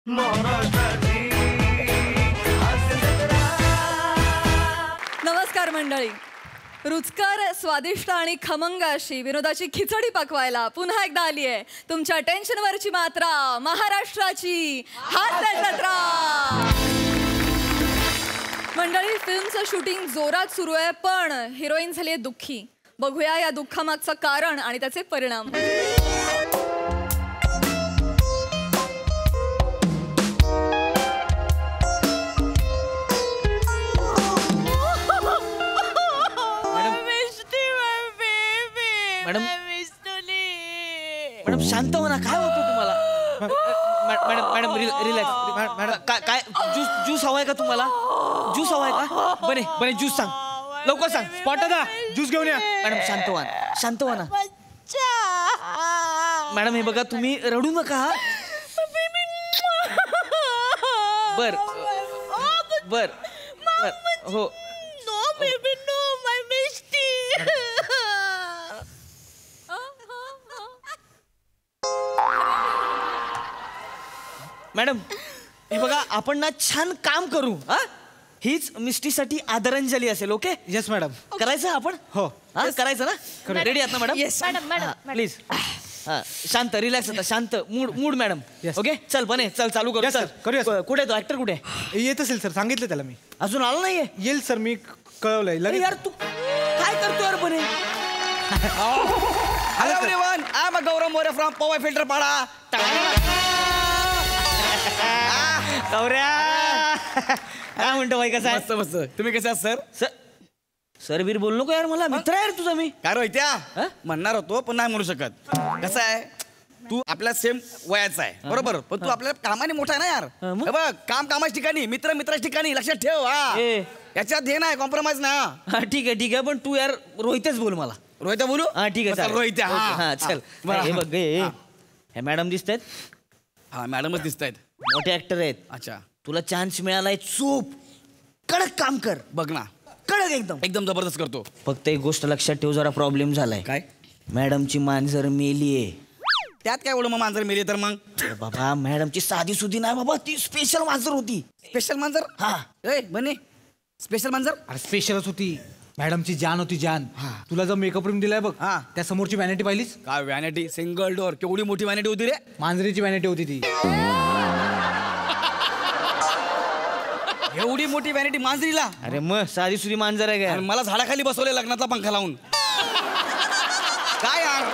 नमस्कार मंडळी. रुचकर, स्वादिष्ट आणि खमंग अशी विनोदाची खिचडी पकवायला पुन्हा एकदा आली आहे तुमच्या टेन्शनवरची मात्रा, महाराष्ट्राची हास्य जत्रा. मंडळी, फिल्मचं शूटिंग जोरात सुरू आहे, पण हिरोईन झाली आहे दुःखी. बघूया या दुःखामागचं कारण आणि त्याचे परिणाम. मॅडम मॅडम शांत हो ना. काय होतं तुम्हाला? Madam madam relax. मॅडम काय ज्यूस हवाय का तुम्हाला? ज्यूस हवाय का? बने बने ज्यूस सांग, लवकर सांग. स्पॉटा ज्यूस घेऊन या. मॅडम शांत व्हा, शांत व्हा ना. मॅडम हे बघा, तुम्ही रडू नका. बर बर बर हो. मॅडम हे बघा, आपण ना छान काम करू. हा, हीच मिस्टीसाठी आदरांजली असेल. ओके? Yes madam. करायचं आपण? हो. हा, करायचं ना? रेडी आहात ना मॅडम? Yes madam. प्लीज. हा, शांत, रिलॅक्स आता. शांत मूड मॅडम. ओके, चल बने, चल चालू करू. Yes, sir. करूया. कुठे तो ऍक्टर? कुठे येत असेल सर, सांगितलं त्याला मी. अजून आला नाहीये? येईल सर, मी कळवलंय अरे लगेच. यार, तू काय करतो यार बने? Hello everyone, I'm Gaurav More from Power Filter Pada. काय म्हणतो भाई, कसा आहे? मस्त मस्त. तुम्ही कसे आहात सर? सर बीर बोल नको यार, मला मित्र आहे रे तुझा मी. काय रोहित्या? म्हणणार होतो पण नाही म्हणू शकत. कसं आहे, तू आपल्या सेम वयाचा आहे बरोबर, पण तू आपल्या कामाने मोठा आहे ना यार. मग? हे बघ, काम कामाच्या ठिकाणी, मित्र मित्राच्या ठिकाणी. लक्षात ठेव. हा, याच्यात हे नाही कॉम्प्रोमाइज ना. हा ठीक आहे, पण तू यार रोहितच बोल मला. रोहित्या बोलू? हा ठीक आहे, चल, रोहित्या. हा चल. हे बघ, हे मॅडम दिसत आहेत, हा मॅडमच दिसत आहेत. मोठे ऍक्टर आहेत. अच्छा, तुला चान्स मिळालाय, चूप कडक काम कर. बघ ना, कडक एकदम एकदम जबरदस्त करतो. फक्त एक गोष्ट लक्षात ठेव, जरा प्रॉब्लेम झालाय. काय? मॅडमची मांजर मेलीये. त्यात काय एवढं मग मांजर मेली तर मग? अरे बाबा, मॅडमची साधी सुधी नाही बाबा, ती स्पेशल मांजर होती. स्पेशल मांजर? हा. ए बने, स्पेशल मांजर? अरे स्पेशलच होती. मॅडमची जान होती, जान. तुला जो मेकअप रूम दिलाय बघ, हा. त्या समोरची व्हॅनिटी पाहिलीस? काय व्हॅनिटी? Single door. केवढी मोठी व्हॅनिटी होती रे? मांजरीची व्हॅनिटी होती ती. एवढी मोठी व्हॅनिटी मांजरीला? अरे मग साधी सुधी मांजर आहे आणि काय? मला झाडाखाली बसवले लग्नातला पंखा लावून. काय यार?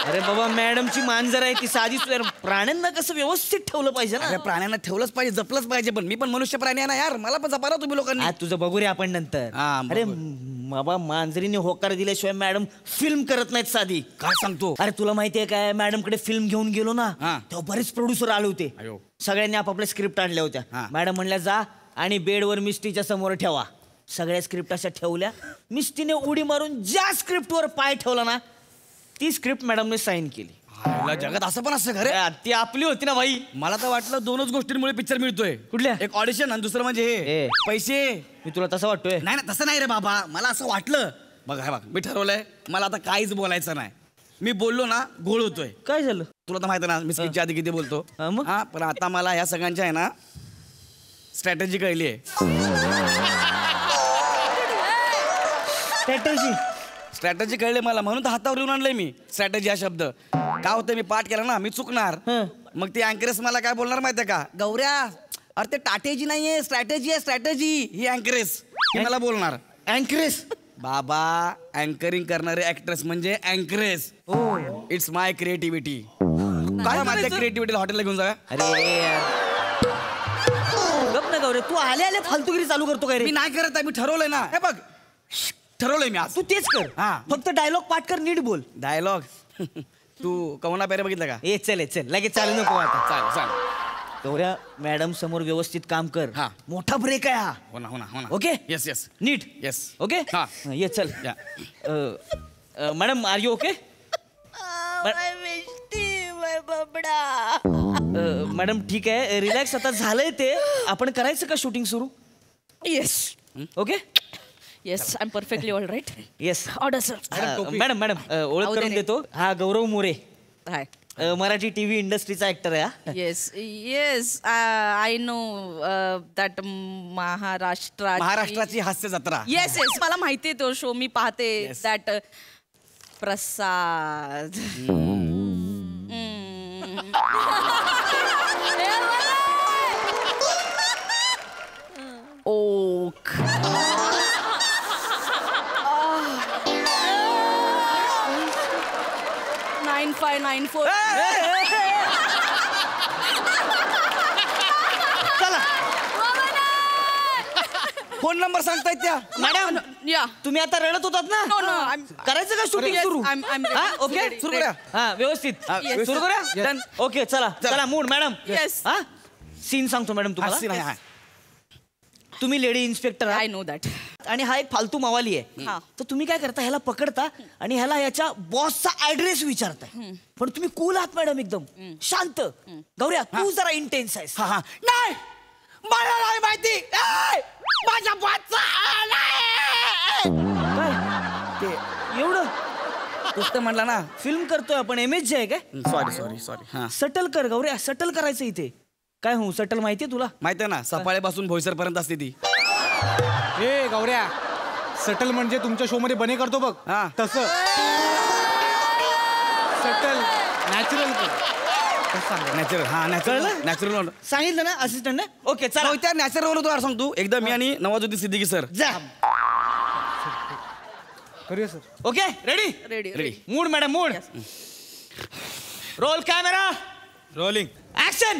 अरे बाबा, मॅडमची मांजर आहे ती, साधी सुधी. प्राण्यांना कसं व्यवस्थित ठेवलं पाहिजे अरे ना. प्राण्यांना ठेवलंच पाहिजे, जपलंच पाहिजे, पण मी पण मनुष्य प्राणी आहे ना यार. मला पण जपा ना तुम्ही लोकांनी. आज तुझं बघू रे आपण नंतर. हा, अरे बघू. बाबा, मांजरीने होकार दिल्याशिवाय मॅडम फिल्म करत नाहीत साधी. काय सांगतो? अरे तुला माहितीये काय, मॅडम कडे फिल्म घेऊन गेलो ना, हा. तेव्हा बरेच प्रोड्युसर आले होते. अयो. सगळ्यांनी आपापल्या स्क्रिप्ट आणल्या होत्या. हा. मॅडम म्हणल्या, जा आणि बेडवर मिस्टीच्या समोर ठेवा. सगळ्या स्क्रिप्ट अशा ठेवल्या. मिस्टीने उडी मारून ज्या स्क्रिप्टवर पाय ठेवला ना, ती स्क्रिप्ट मॅडमने साईन केली. याला जगात असं पण असतं खरे? ती आपली होती ना भाई. मला तर वाटलं दोनच गोष्टींमुळे पिक्चर मिळतोय. कुठल्या? एक ऑडिशन आणि दुसरं म्हणजे हे पैसे. मी तुला तसं वाटतोय? नाही ना, तसं नाही रे बाबा, मला असं वाटलं. बघ हे बघ, मी ठरवलंय, मला आता काहीच बोलायचं नाही. मी बोललो ना, घोळ होतोय. काय झालं? तुला तर माहिती ना, मी स्किटच्या आधी किती बोलतो. मग? हा, पण आता मला ह्या सगळ्यांच्या आहे ना स्ट्रॅटेजी कळली आहे. स्ट्रॅटेजी कळले मला, म्हणून तर हातावर येऊन आणलंय मी स्ट्रॅटेजी हा शब्द. काय होतं, मी पाठ केला ना, मी चुकणार. मग ती अँकरेस मला काय बोलणार माहितीये का? गौऱ्या, अरे ते टाटेजी नाहीये, स्ट्रॅटेजी आहे, स्ट्रॅटेजी. ही अँकरेस ही मला बोलणार. अँकरेस? बाबा, अँकरिंग करणारे ऍक्ट्रेस म्हणजे अँकरेस. It's my creativity. काय माझ्या क्रिएटिव्हिटीला हॉटेलला घेऊन जाऊया? अरे गप ना गौरे, तू आले आले फालतूगिरी चालू करतो काय रे? मी नाही करत आहे, मी ठरवलंय ना. हे बघ, ठरवलंय मी आज. तू तेच कर. हा. फक्त डायलॉग पाठ कर, नीट बोल. डायलॉग. तू कवना पेरे बघितलं का? चल लगेच चालू नको आता. चाल चाल. गौऱ्या, मॅडम समोर व्यवस्थित काम कर. हा. मोठा ब्रेक आहे हा. हो ना, हो ना, हो ना. Okay? Yes yes neat. Yes. Okay? हा. ये चल. या. Madam, are you okay? Madam ठीक आहे, रिलॅक्स. आता झालंय ते, आपण करायचं का शूटिंग सुरू? Yes okay? Yes, I am perfectly all right. Yes. Order sir. Madam ओळख करून देतो. हा गौरव मोरे. हाय. मराठी टीव्ही इंडस्ट्रीचा ऍक्टर आहे हा. येस आय नो दॅट महाराष्ट्राची हास्य जत्रा. येस येस मला माहिती आहे तो शो मी पाहते Yes. दॅट प्रसाद ओक 9594 चला फोन नंबर सांगतायत त्या. मॅडम या तुम्ही आता रडत होतात ना No, no, करायचं का शूटिंग Yes, सुरू I'm ready. हा ओके Ready, सुरू ready. करा हा व्यवस्थित Yes. सुरू करा Done. ओके चला चला मूड मॅडम Yes. हा सीन सांगतो मॅडम हास्य तुम्हाला नाही, हा. तुम्ही lady inspector I know that आणि हा एक फालतू मावाली आहे हा. तर तुम्ही काय करता ह्याला पकडता आणि ह्याला याच्या बॉसचा ऍड्रेस विचारताय पण तुम्ही कूल आहात मॅडम एकदम शांत गौऱ्या तू जरा इंटेन्स आहेस हा हा नाही मला नाही माहिती ए, माझ्या बादचा ते एवढं पुस्तक म्हणला ना. फिल्म करतोय आपण MSG आहे काय सॉरी हा सटल कर गौऱ्या सटल करायचं इथे काय हो सटल माहितीये तुला माहिती आहे ना सफाळेपासून भोईसर पर्यंत असते ती. ए गौऱ्या सटल म्हणजे तुमच्या शो मध्ये बने करतो बघ हा. तसं सटल नॅचरल नॅचरल हा नॅचरल कळलं? नॅचरल सांगितलं ना असिस्टंट ओके चला त्या नॅचरल तुला सांगतो एकदा मी आणि नवाजुद्दीन सिद्दीकी सर. जा करूया sir. Okay ready ready ready mood madam mood roll camera rolling action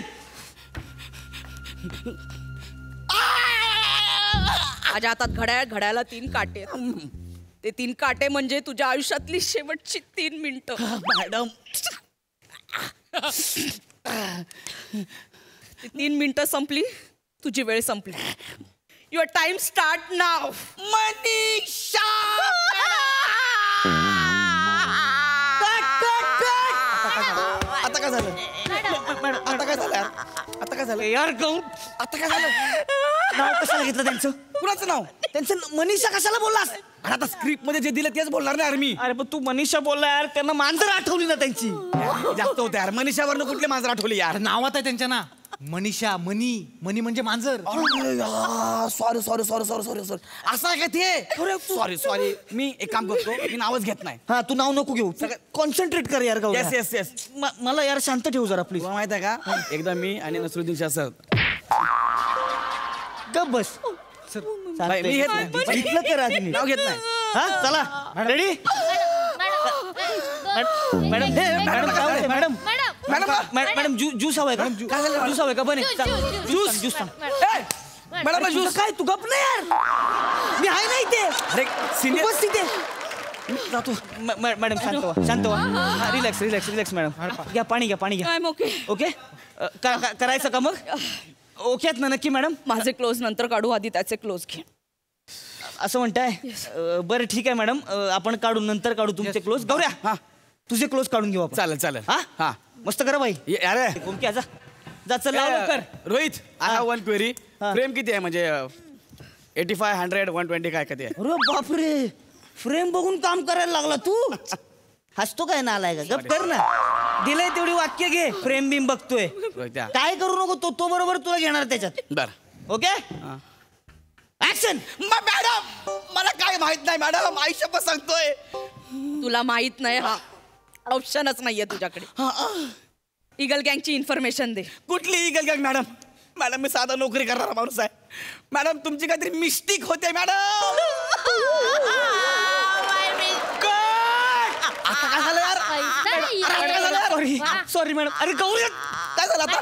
माझ्या हातात घड्याळ घड्याला 3 काटे आहेत. ते 3 काटे म्हणजे तुझ्या आयुष्यातली शेवटची 3 मिनिटं मॅडम ती 3 मिनिटं संपली तुझी वेळ संपली युअर टाइम स्टार्ट नाव मनीषा आता काय झालं आता काय झालं यार? आता काय झालं यार गौर आता काय झालं नाव कशाला घेतलं त्यांचं कुणाचं नाव त्यांचं मनीषा कशाला बोललास अरे आता स्क्रिप्ट मध्ये जे दिलं तेच बोलणार नाही मी. अरे पण तू मनीषा बोलला यार त्यांना मांजर आठवली ना त्यांची जास्त होते यार मनीषावरनं कुठले मांजर आठवली यार. अरे नावात आहे त्यांच्या ना मनीषा मनी म्हणजे मांजर. Sorry sorry sorry sorry sorry sorry असं आहे का ते सॉरी सॉरी मी एक काम करतो मी नावच घेत नाही. हा तू नाव नको घेऊ कॉन्सन्ट्रेट कर यार गौऱ्या. येस येस येस मला यार शांत ठेव जरा प्लीज तुला माहित आहे का एकदा मी आणि नसरुद्दीन शाह सर गप बस नाही, मी घेत नाही. इथलं कर आधी नाव घेत नाही. हा चला ready madam madam madam madam juice हवाय का ज्यूस हवाय का बने ज्यूस ज्यूस मॅडम ज्यूस काय तू गप नाही यार मी आहे ना इथे अरे सिनियर उपस्थित आहे जातो मॅडम शांत व्हा रिलॅक्स रिलॅक्स रिलॅक्स मॅडम घ्या पाणी घ्या आय एम ओके ओके करायचं का मग ओके आहेत ना नक्की मॅडम माझे क्लोज नंतर काढू आधी त्याचे क्लोज घे असं म्हणताय बरं ठीक आहे मॅडम आपण काढू नंतर काढू तुमचे क्लोज गौऱ्या हा तुझे क्लोज काढून घेऊ आपण चालेल चालेल हा हा मस्त करा बाई अरे ओके जा जा चल लाव लवकर Rohit I have one query हा. फ्रेम किती आहे म्हणजे 85 100 120 काय कधी आहे. अरे बापरे फ्रेम बघून काम करायला लागला तू हसतो काय नालाय का गप कर ना दिलंय तेवढी वाक्य घे फ्रेम बिम बघतोय रोहित या. काय करू नको तो बरोबर तुला घेणार त्याच्यात बरं ओके ऍक्शन मॅडम मला काय माहित नाही मॅडम आयुष्य पण सांगतोय. तुला माहित नाही हा ऑप्शनच नाहीये तुझ्याकडे ईगल गँगची इन्फॉर्मेशन दे कुठली ईगल गँग मॅडम मॅडम मी साधा नोकरी करणारा माणूस आहे मॅडम तुमची काहीतरी मिस्टेक होते मॅडम. आता काय झालं यार अरे काय झालं सॉरी सॉरी मॅडम अरे गौरी काय झालं आता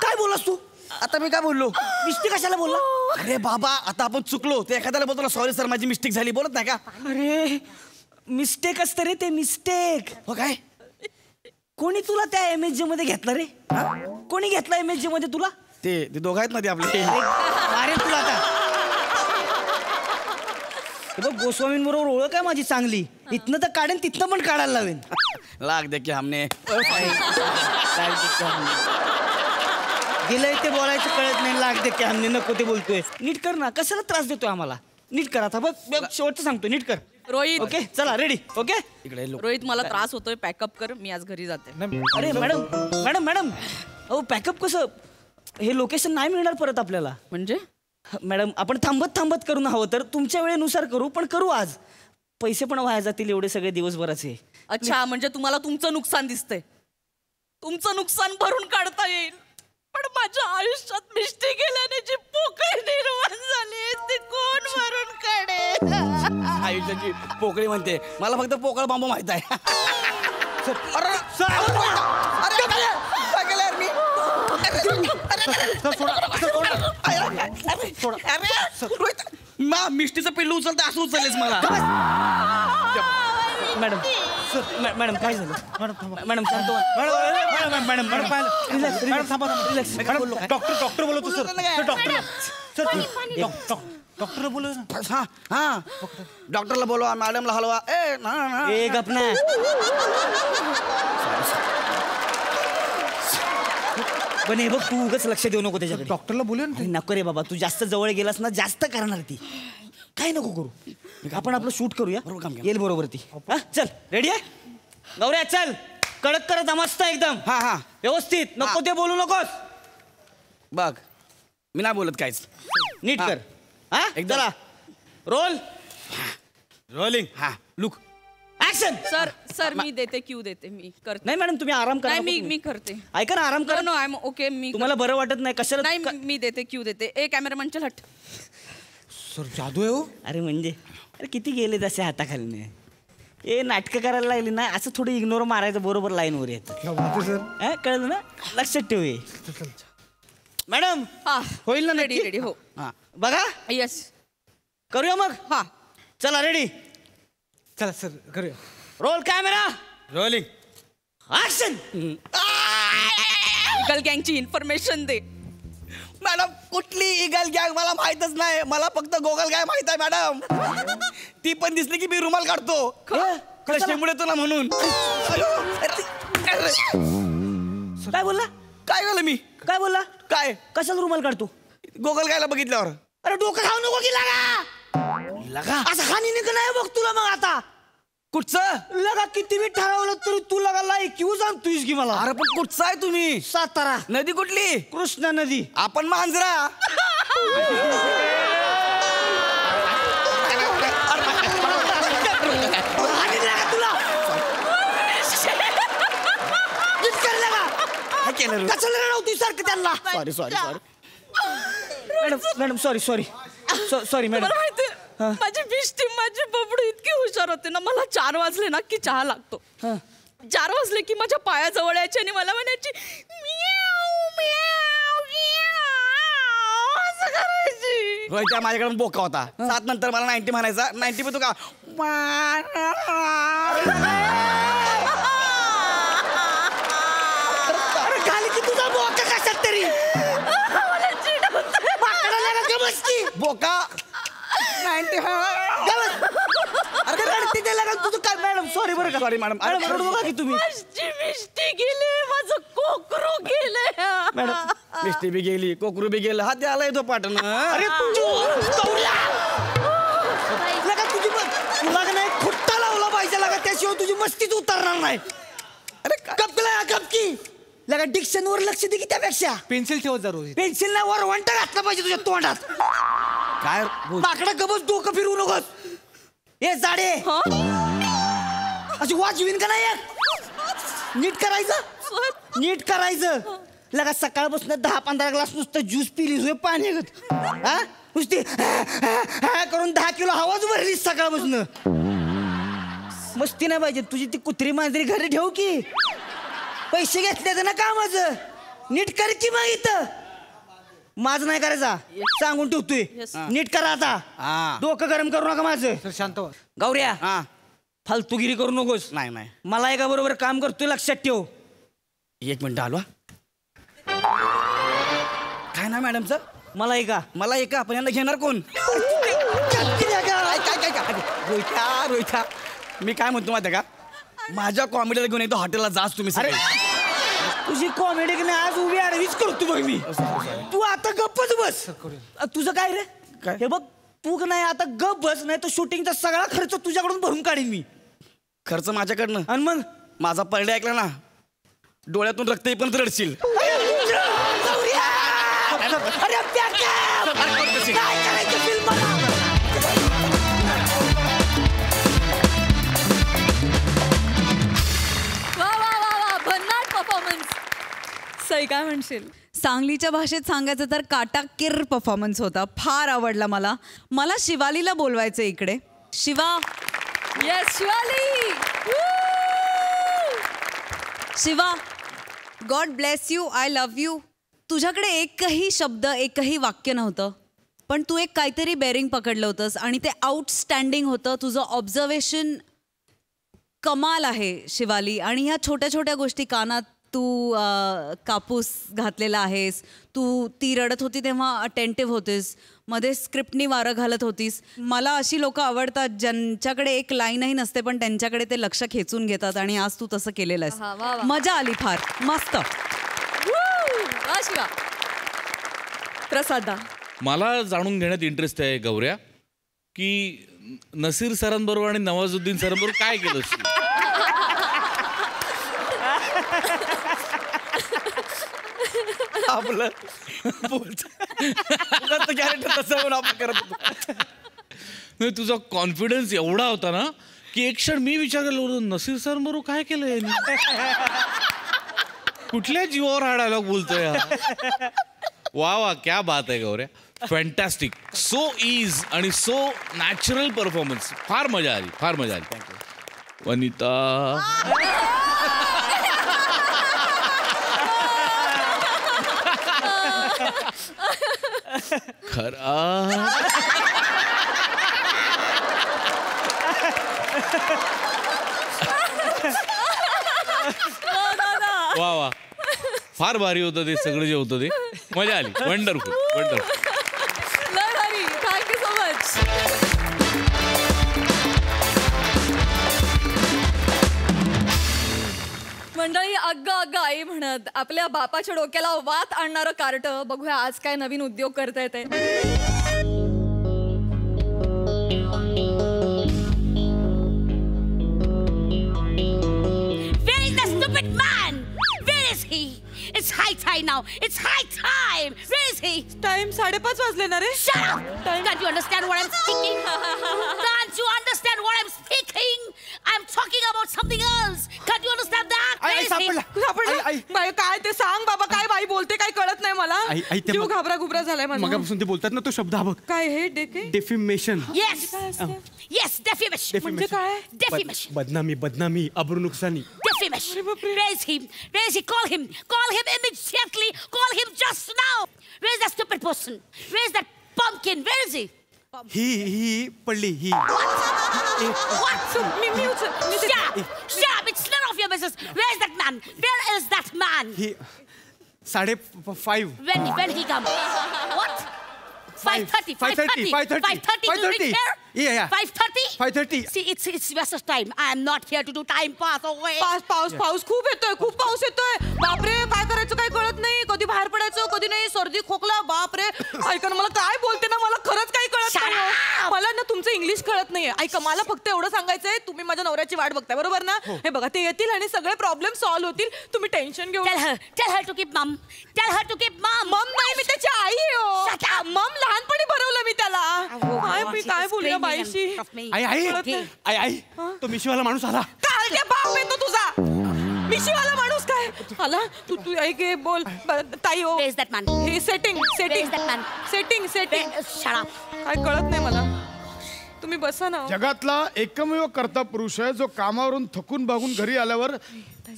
काय बोललास तू आता मी काय बोललो मिस्टेक कशाला बोलला अरे बाबा आता आपण चुकलो ते एखाद्याला बोलतो सॉरी सर माझी मिस्टेक झाली बोलत नाही का. अरे मिस्टेक असतं रे ते मिस्टेक हो काय कोणी तुला त्या MSG मध्ये घेतलं रे कोणी घेतला MSG मध्ये तुला ते दोघं आहेत ना ते आपले अरे तुला आता हे बघ गोस्वामींबरोबर ओळख आहे माझी चांगली इथनं तर काढेन तिथनं पण काढायला लावेन लाग दे की हमने दिलंय ते बोलायचं कळत नाही लाग दे की हमने नको ते बोलतोय नीट कर ना कशाला त्रास देतोय आम्हाला नीट कर आता बघ शेवटचं सांगतो नीट कर रोहित ओके चला रेडी ओके इकडे लोक रोहित मला त्रास होतोय पॅकअप कर मी आज घरी जाते अरे मॅडम मॅडम मॅडम अहो पॅकअप कसं हे लोकेशन नाही मिळणार परत आपल्याला म्हणजे मॅडम आपण थांबत थांबत करून हवं तर तुमच्या वेळेनुसार करू पण करू आज पैसे पण वाया जातील एवढे सगळे दिवसभराचे अच्छा म्हणजे तुम्हाला तुमचं नुकसान दिसतंय तुमचं नुकसान भरून काढता येईल पण माझ्या आयुष्यात मिष्टी गेल्याने जी पोकळी निर्माण झाली ती कोण भरून काढेल आयुष्याची पोकळी म्हणते मला फक्त पोकळ बांबू माहित आहे अरे काय केलं यार मी? अरे, रोहित, मिष्टीचं पिल्लू उचलतं असं उचललेस मला मॅडम मॅडम काय झालं मॅडम शांत व्हा. मॅडम रिलॅक्स डॉक्टर बोलवतो सर डॉक्टर बोलव हा हा डॉक्टरला बोलवा मॅडमला हलवा ए ना ए गप ना पण हे बघ तू उगाच लक्ष देऊ नको त्याच्याकडे डॉक्टरला बोलूया ना अरे नको रे बाबा तू जास्त जवळ गेलास ना जास्त करणार ती काय नको करू आपण आपलं शूट करूया बरोबर काम केलं. येईल बरोबर ती हा चल रेडी आहे गौऱ्या चल कडक करत मस्त एकदम हा हा व्यवस्थित नको ते बोलू नकोस बघ मी नाही बोलत काहीच नीट हा. कर हा एकदम. चला रोल रोलिंग हा लुक ऍक्शन सर मी देते क्यू देते मी करते नाही मॅडम तुम्ही आराम करा नाही नको मी तुम्ही. करते ऐका ना आराम करा नो आय एम ओके मी तुम्हाला बरं वाटत नाही कशाला नाही मी देते क्यू देते ए कॅमेरामॅन चल हट सर जादू आहे हो अरे म्हणजे अरे किती गेले तसे हाताखाली ए नाटकं करायला लागली ना असं थोडं इग्नोर मारायचं बरोबर लाईनवर येतं क्या बात आहे सर कळलं ना लक्षात ठेव हे. मॅडम हा होईल ना रेडी नक्की? रेडी हो हा बघा येस करूया मग हा चला रेडी चला सर करूया रोल कॅमेरा रोलिंग ऍक्शन गल गँगची इन्फॉर्मेशन दे मॅडम कुठली इगल गॅग मला माहितच नाही मला फक्त गोगल गॅग माहित आहे मॅडम ती पण दिसली की मी रुमाल काढतो कशामुळे तुला म्हणून काय बोलला काय झालं मी काय बोलला काय कशाला रुमाल काढतो गोगल गायला बघितल्यावर अरे डोकं खाऊ नको की लगा असं हानी नाही बघ तुला मग आता कुठचं लगा किती मी ठरवलं तरी तू लगा लाईक किंवा सांगतोयस की मला अरे पण कुठचं आहे तुम्ही सातारा नदी कुठली कृष्णा नदी आपण मांजरा हानी लागा तुला नीट कर लगा काय केलं कशाला रडवतोय सारखं त्यांना sorry sorry sorry madam sorry sorry madam मला माहिती माझी बिष्टी माझी बबडू इतकी हुशार होते ना मला 4 वाजले ना की चहा लागतो 4 वाजले की माझ्या पायाजवळ यायची आणि मला म्हणायची म्याऊ, म्याऊ, म्याऊ असं करायची रोहित माझ्याकडे बोका होता 7 नंतर मला 90 म्हणायचा 90 पण तू का अरे खाली की तुझा बोका कशात तरी मला चिडवतंय. बसकी बोका 90 अरे रडती ते लगा तुझं काय मॅडम सॉरी बरं का सॉरी मॅडम मॅडम रडू नका की तुम्ही माझी बिष्टी गेली माझं कोकरू गेले मॅडम मिष्टी बी गेली कोकरू बी गेलं हात द्यायला येतो पाटण अरे लगा तुझी तुला का नाही खुट्टा लावला पाहिजे लगा त्याशिवाय तुझी मस्तीच उतरणार नाही अरे कपला कपकी लगा डिक्शन वर लक्ष दे की त्यापेक्षा पेन्सिल ठेवत जा रोज पेन्सिल ना वर वंटा घातला पाहिजे तुझ्या तोंडात काय माकडा गबस डोकं फिरवू नकोस हे जाडे अशी वाजवीन का नाही एक नीट करायचं नीट करायचं लगा सकाळपासून 10-15 ग्लास नुसतं ज्यूस पिलीस होय पाणी हा नुसती करून 10 किलो हवाच भरलीस सकाळपासून मस्ती नाही पाहिजे तुझी ती कुत्री मांजरी घरी ठेव की पैसे घेतले तर ना कामाचं नीट कर की मग इथं माझं नाही करायचा सांगून ठेवतोय नीट करा आता डोकं गरम करू नका माझं सर शांत व्हा गौऱ्या हा फालतूगिरी करू नकोस नाही नाही मला एका बरोबर काम करतोय लक्षात ठेव 1 मिनिट हलवा काय ना मॅडमचं मला एका मला एका आपण यांना घेणार कोण काय रोहिता मी काय म्हणतो माहिती का माझ्या कॉमेडीला घेऊन येतो हॉटेलला जाच तुम्ही अरे तुझी कॉमेडी की नाही आज उभी आडवीच करतो बघ मी तू आता गप्पच बस तुझं काय रे काय? हे बघ तू का नाही आता गप बस, नाही तर शूटिंगचा सगळा खर्च तुझ्याकडून भरून काढीन मी. खर्च माझ्याकडनं आणि मग माझा परडे ऐकला ना डोळ्यातून रक्तही पण रडशील. अरे काय करायचं फिल्म? वा वा वा वा, भन्नाट परफॉर्मन्स. सई काय म्हणशील? सांगलीच्या भाषेत सांगायचं तर काटाकीर परफॉर्मन्स होता. फार आवडला मला. मला शिवालीला बोलवायचं इकडे. Shiva, yes Shivali. Shiva, God bless you, I love you. तुझ्याकडे एकही शब्द, एकही वाक्य नव्हतं, पण तू एक काहीतरी बेरिंग पकडलं होतंस आणि ते आउटस्टँडिंग होतं. तुझं ऑब्झर्वेशन कमाल आहे शिवाली. आणि ह्या छोट्या छोट्या गोष्टी, कानात तू कापूस घातलेला आहेस, तू ती रडत होती तेव्हा अटेंटिव्ह होतीस, मध्ये स्क्रिप्टनी वारं घालत होतीस. मला अशी लोकं आवडतात ज्यांच्याकडे एक लाईनही नसते पण त्यांच्याकडे ते लक्ष खेचून घेतात, आणि आज तू तसं केलेलं वा, वा, आहेस. वा. मजा आली फार. मस्त. वा शिवा. प्रसादा. मला जाणून घेण्यात इंटरेस्ट आहे गौऱ्या, की नसीर सरांबरोबर आणि नवाजुद्दीन सरांबरोबर काय केलं? आपलं कॅरेक्टर तसं आपण करत होतो. नाही, तुझा कॉन्फिडन्स एवढा होता ना की एक क्षण मी विचार केला, नसीर सरांबरोबर काय केलं यांनी? कुठल्या जीवावर हा डायलॉग बोलतोय हा? वा वा, क्या बात आहे गौऱ्या. फॅन्टॅस्टिक. सो इज आणि सो नॅचरल परफॉर्मन्स. फार मजा आली, फार मजा आली. वनिता खरा वा वा, फार भारी होतं ते सगळं जे होतं ते. मजा आली. Wonderful, wonderful. लय भारी. Thank you so much. मंडळी, अग्ग अग्ग आई म्हणत आपल्या बापाच्या डोक्याला वात आणणारं कार्ट. बघूया आज काय नवीन उद्योग करताय ते. Where is the stupid man? Where is he? It's high time now. It's high time. Where is he? Time 5:30 वाजले ना रे. Shut up! Can't you understand what I'm speaking? Can't you understand what I'm speaking? I'm talking about something else. Can't you understand that? Where is he? बाई काय ते सांग बाबा, काय बाई बोलते काय कळत नाही मला. जीव घाबरा घुबरा झालाय माझा. मगापासून ते बोलतात ना, तो शब्द हा बघ, काय हे डेफिमेशन. Yes. Yes, defamation. म्हणजे काय? Defamation. बदनामी, अब्रू नुकसानी. Defamation. Where is he? Where is he? Call him. Call him immediately. Call him just now. Where is that stupid person? Where is that pumpkin? Where is he? ही पडली ही. What? Shut up. It's none of your business. Where is that man? Where is that man? He 5:30. When he come? What? 5:30. 5:30. 5:30. Do you care? Yeah. 5:30. 5:30. See, it's Western time. I am not here to do time pass away. पाऊस खूप येतोय, खूप पाऊस येतोय. बापरे, काय करायचं काय कळत नाही. कधी बाहेर पडायचं, कधी नाही. सर्दी खोकला, बापरे. ऐका ना, मला काय बोलते ना, मला खरंच काही कळत Shut नाही. up! मला ना तुमचं इंग्लिश कळत नाहीये. ऐका, मला फक्त एवढं सांगायचंय, तुम्ही माझ्या नवऱ्याची वाट बघताय, बरोबर ना? हे बघा, ते येतील आणि सगळे प्रॉब्लेम सॉल्व्ह होतील. तुम्ही टेन्शन घेऊ Tell her to keep mum. Tell her to keep mum. मम नाही, मी त्याची आई आहे हो. Shut up! मम लहानपणी भरवलं मी त्याला. मी काय बोलूया बाईशी. आई तो मिशीवाला माणूस आला. काल त्या बाप येतो तुझा. मिशीवाला माणूस काय आला? तू ऐक हे बोल ताई हो. Where is that man? हे setting Where is that man? Setting Shut up. काय कळत नाही मला. तुम्ही बसा ना. जगातला एकमेव कर्ता पुरुष आहे जो कामावरून थकून भागून घरी आल्यावर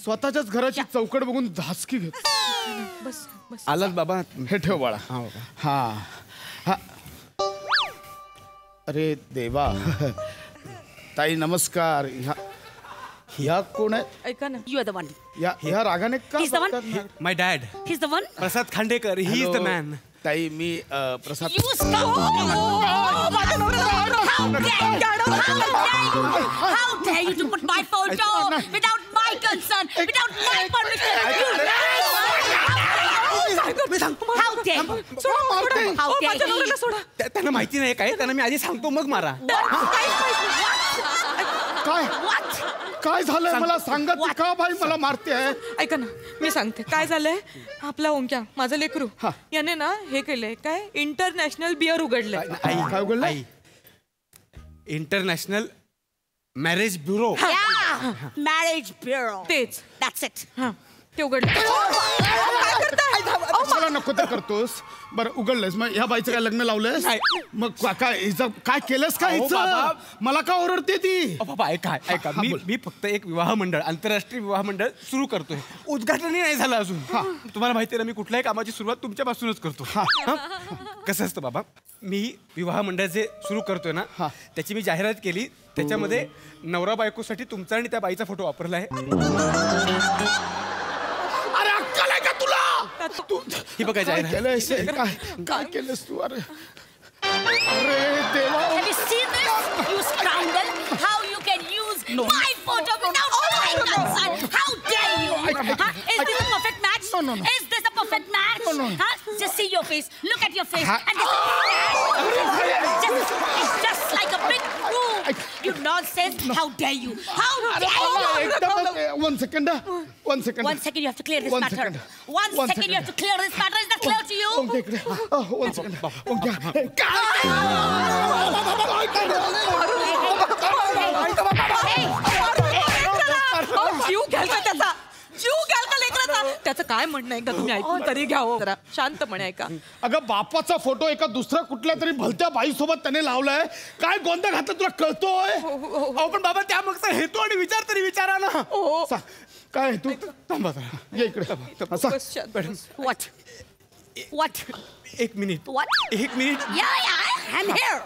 स्वतःच्याच घराची चौकट बघून धासकी घेतो. आलाच बाबा. हे ठेव बाळा. हा. अरे देवा. ताई नमस्कार. ह्या कोण आहे? ऐका ना. You are the one. ह्या रागाने का He's the one? बघतात? My dad He's the one? Prasad Khandekar. He is the man. ताई मी प्रसाद. You stop! How dare you to put my photo without my consent, without my permission? You त्यांना माहिती नाही काय, त्यांना मी आधी सांगतो मग मारा. काय काय झालंय मला सांगा, ती का बाई मला मारते आहे? ऐका ना, मी सांगते काय झालंय. आपला ओंक्या माझं लेकरू याने ना हे केलंय, काय इंटरनॅशनल बिअर उघडलंय. काय उघडलं? International marriage bureau. Marriage bureau. तेच दॅट्स इट. ते उघडलं. मला नको तर करतोस. बरं उघडलंस, मग ह्या बाईचं काय लग्न लावलंयस? मग काय हिचं काय केलंस का हिचं? मला का ओरडते ती? बाबा ऐका ऐका, मी फक्त एक विवाह मंडळ, आंतरराष्ट्रीय विवाह मंडळ सुरू करतोय. उद्घाटनही नाही झालं अजून. तुम्हाला माहिती आहे ना, मी कुठल्याही कामाची सुरुवात तुमच्यापासूनच करतो. कसं असतं बाबा, मी विवाह मंडळ जे सुरू करतोय ना, त्याची मी जाहिरात केली. त्याच्यामध्ये नवरा बायकोसाठी तुमचा आणि त्या बाईचा फोटो वापरला आहे. अरे अक्कल आहे का तुला? ही बघा जाहिरात. काय केलंस तू? अरे अरे देवा. Have you seen this? You scoundrel! How you can use my photo without my consent? How dare you? Huh? Is this a perfect match? No. Is this a perfect match? No. Huh? Just see your face. Look at your face. And it's just like a big room. You nonsense! How dare you? How dare you? One second. One second, you have to clear this matter. One second, you have to clear this matter. Is that clear to you? One second. जीव घ्याल का त्याचा? जीव घ्याल का लेकराचा? त्याचं काय म्हणणं आहे का तुम्ही ऐकून तरी घ्यावं जरा शांतपणे ऐका. अगं बापाचा फोटो एका दुसऱ्या कुठल्या तरी भलत्या बाईसोबत त्याने लावलाय. काय गोंधळ घातला तुला कळतोय? पण बाबा त्या मागचा हेतू आणि विचार तरी विचारा ना. काय तू थांबा ये इकडे. What? एक मिनिट. What? एक मिनिट. Yeah, I'm here.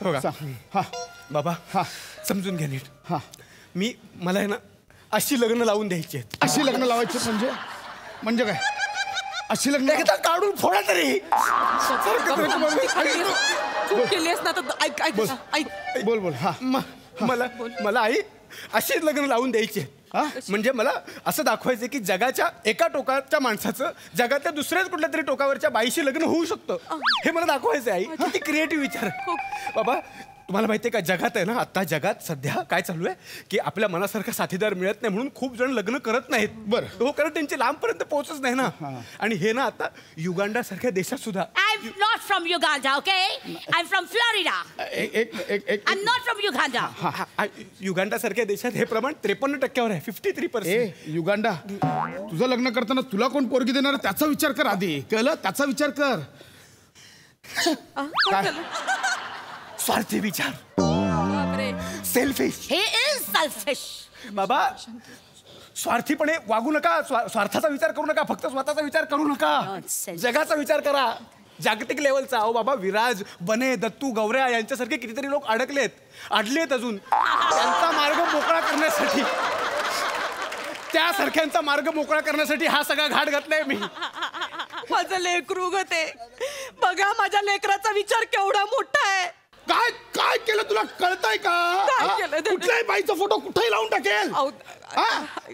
हो का? बाबा समजून घ्या नीट. मला आहे ना अशी लग्न लावून द्यायची आहेत. अशी लग्न लावायची म्हणजे काय? अशी लग्न एकदा काढून फोडा तरी. चूक केलीस ना तर ऐक. बोल. मला आई अशी लग्न लावून द्यायची आहे. म्हणजे मला असं दाखवायचं की जगाच्या एका टोकाच्या माणसाचं जगातल्या दुसऱ्याच कुठल्या तरी टोकावरच्या बाईशी लग्न होऊ शकतं. हे मला दाखवायचं आहे आई. किती क्रिएटिव्ह विचार. बाबा तुम्हाला माहिती आहे का, जगात आहे ना आता जगात सध्या काय चालू आहे की आपल्या मनासारखा साथीदार मिळत नाही म्हणून खूप जण लग्न करत नाहीत. बरं. हो, कारण त्यांची लांबपर्यंत पोहोचच नाही ना. आणि हे ना आता युगांडा सारख्या देशात सुद्धा. I'm not from Uganda, okay? I'm from Florida. I'm not from Uganda. Uganda सारख्या देशात हे प्रमाण 53% आहे. 53%. युगांडा, तुझं लग्न करताना तुला कोण पोरगी देणार त्याचा विचार कर आधी. कळलं? त्याचा विचार कर. काय स्वार्थी विचार. सेल्फिश. He is selfish. बाबा स्वार्थीपणे वागू नका. स्वार्थाचा विचार करू नका. फक्त स्वतःचा विचार करू नका. जगाचा विचार करा. जागतिक लेवलचा. अहो बाबा विराज, बने, दत्तू, गौऱ्या यांच्यासारखे कितीतरी लोक अडलेत अजून. त्यांचा मार्ग मोकळा करण्यासाठी, त्यासारख्यांचा मार्ग मोकळा करण्यासाठी हा सगळा घाट घातलाय मी. माझं लेकरू ग ते. बघा माझ्या लेकराचा विचार केवढा मोठा आहे. काय केलं तुला कळतंय का? काय केलं? कुठल्याही बाईचा फोटो कुठेही लावून टाकेल.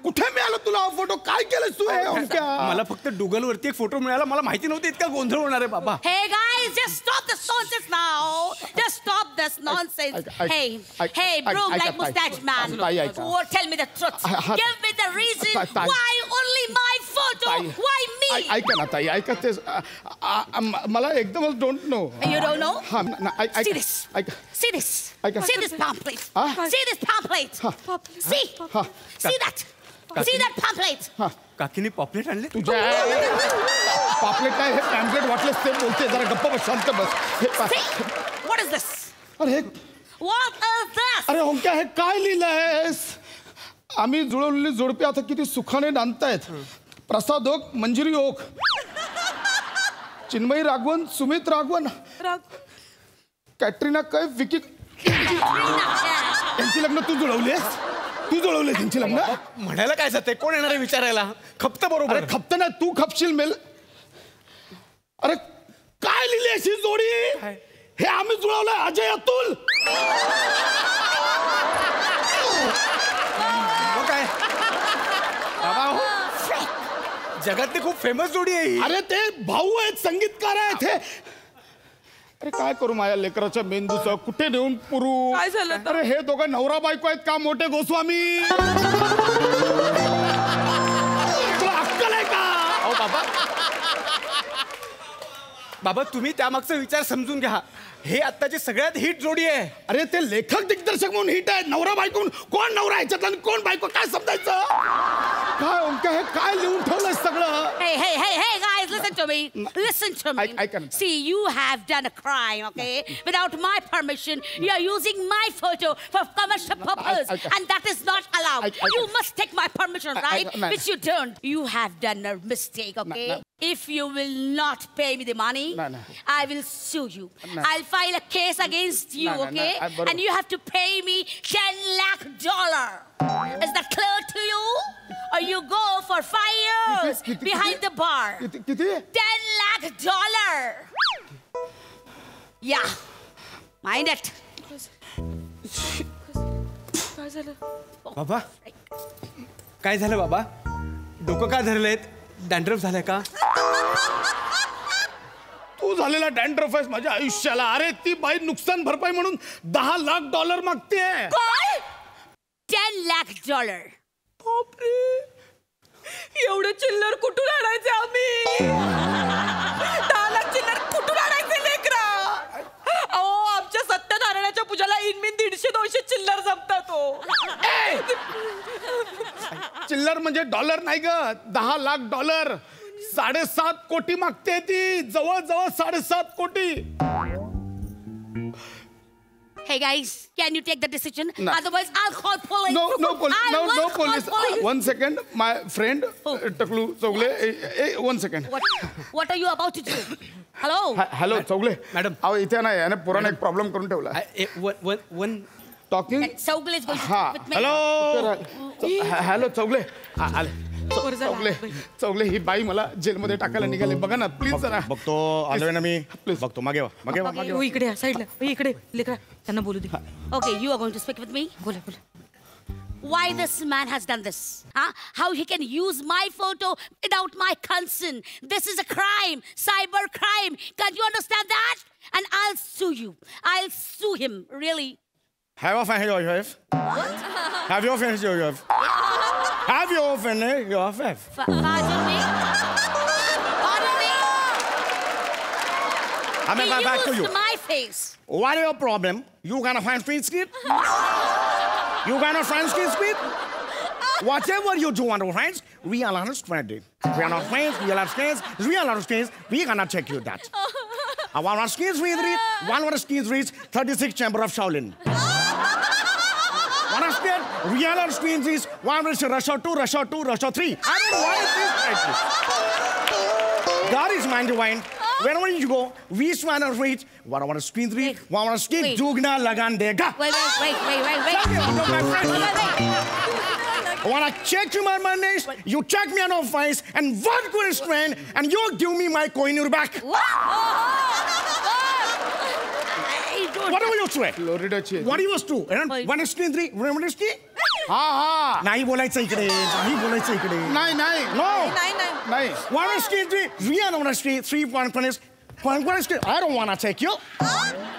कुठे मिळाला तुला हा फोटो? काय केलंस तू? मला फक्त गुगल वरती एक फोटो मिळाला. मला माहिती नव्हती इतका गोंधळ होणार आहे बाबा. Hey guys, just stop this nonsense now. Just stop this nonsense. Hey, broom like mustache man. Tell me the truth. Give me the reason why only my photo. Why me? ऐका ना ताई, ऐका ते मला एकदमच don't know. You don't know? See this. ऐका. See this. See this pamphlet. See this pamphlet. See that. See that pamphlet. काकीने पॉपलेट आणले. तुझ्या पॉपलेट काय हे पॅम्पलेट वाटलेस ते बोलते. जरा गप्प बस, शांत बस. What is this? अरे What is this? अरे ओंक्या, हे काय लिहिलंयस? आम्ही जुळवलेली जोडपी आता किती सुखाने नांदतायत. प्रसाद ओक, मंजिरी ओक, चिन्मयी राघवन, सुमित राघवन, कॅटरीना कैफ, विकी. त्यांची लग्न तू जुळवलीस? तू जुळवले त्यांची लग्न? म्हणायला काय जाते? कोण येणार आहे विचारायला? खपत बरोबर. खपत नाही, तू खपशील मेल. अरे काय लिहिली अशी जोडी? हे आम्ही जुळवलंय. अजय अतुल. काय बाबा? जगातली खूप फेमस जोडी आहे ही. अरे ते भाऊ आहेत, संगीतकार आहेत हे. अरे काय करू माझ्या लेकराच्या मेंदूचं, कुठे नेऊन पुरू? काय झालं आता? अरे हे दोघं नवरा बायको आहेत का मोठे गोस्वामी? तुला अक्कल आहे का? अहो बाबा, बाबा तुम्ही त्यामागचा विचार समजून घ्या. हे आत्ताची सगळ्यात हिट जोडी आहे. अरे ते लेखक दिग्दर्शक म्हणून हिट आहेत. नवरा बायको कोण नवरा ह्याच्यातला आणि कोण बायको, काय समजायचं? काय ओंकार हे काय लिहून ठेवलंय सगळं? Hey, guys, listen to me. Listen to me. I can. See, you have done a crime, okay? Without my permission, you are using my photo for commercial purpose, and that is not allowed. You must take my permission, right? Which you don't. You have done a mistake, okay? If you will not pay me the money, I will sue you. I'll file a case against you, okay? And you have to pay me $10 lakh. Is that clear to you? Or you go for 5 years behind the bar. किती? $10 lakh. Yeah. Mind it. काय झालं? बाबा काय झालं बाबा? डोकं का धरलेत? Dandruff झालाय का? तू झालेला डॅन्ड्रफ आहेस माझ्या आयुष्याला. अरे ती बाई नुकसान भरपाई म्हणून $10 लाख मागते. काय? $10 lakh. बापरे, एवढे चिल्लर कुठून आणायचे आम्ही? 10 लाख चिल्लर कुठून आणायचे लेकरा? अहो आमच्या सत्यनारायणाच्या पूजाला इनमिन 150-200 चिल्लर जमतात हो. चिल्लर म्हणजे डॉलर नाही ग, $10 लाख. 7.5 कोटी मागते ती, जवळ 7.5 कोटी. Hey guys, can you take the decision? Otherwise, I'll call police. No police. 1 second, my friend टकलू Chaugale. 1 second. What are you about to do? Hello. Hello Chaugale madam. अहो इथे नाही याने पुराणा एक प्रॉब्लेम करून ठेवला. One talking. Saugale is going to हा speak with me. Hello Chaugale आले. चौगले ही बाई मला जेलमध्ये टाकायला निघाले. बघा ना प्लीज जरा. बघतो आलोय ना मी. प्लीज बघतो मागे वा. हो इकडे साईडला, इकडे लेकरा त्यांना बोलू दे. Okay, you are going to speak with me. बोला. Why this man has done this? Huh? How he can use my photo without my consent? This is a crime, cyber crime. Can't you understand that? And I'll sue you. I'll sue him, really. Have you offended your wife? Have you offended your wife? Have you offended your wife? Pardon me? Pardon me? I'm going back to He you. used my face. What is your problem? You gonna find free skit? You gonna find free skit? Whatever you do on the friends, we are not friends. We are not friends, we are not friends, we are not friends, we gonna check you that. I want to skis read, one want to skis read 36 Chamber of Shaolin. One state, real or screens is one Russia 2, Russia 2, Russia 3. I don't know why it is like this. God is mind divine. Wherever you go, we swan or reach. One want to screen read, one want to skin, Jugna Lagan Dega. Wait. I want to check you my money, you check me on our face, and one good strain, and you give me my coin in your back. Whatever you say. फ्लोरिडाची. What you was to? One screen 3, remember screen? हा नाही बोलायचं इकडे. नाही No. One screen 3, we are on screen 3 point screen. I don't want to take you.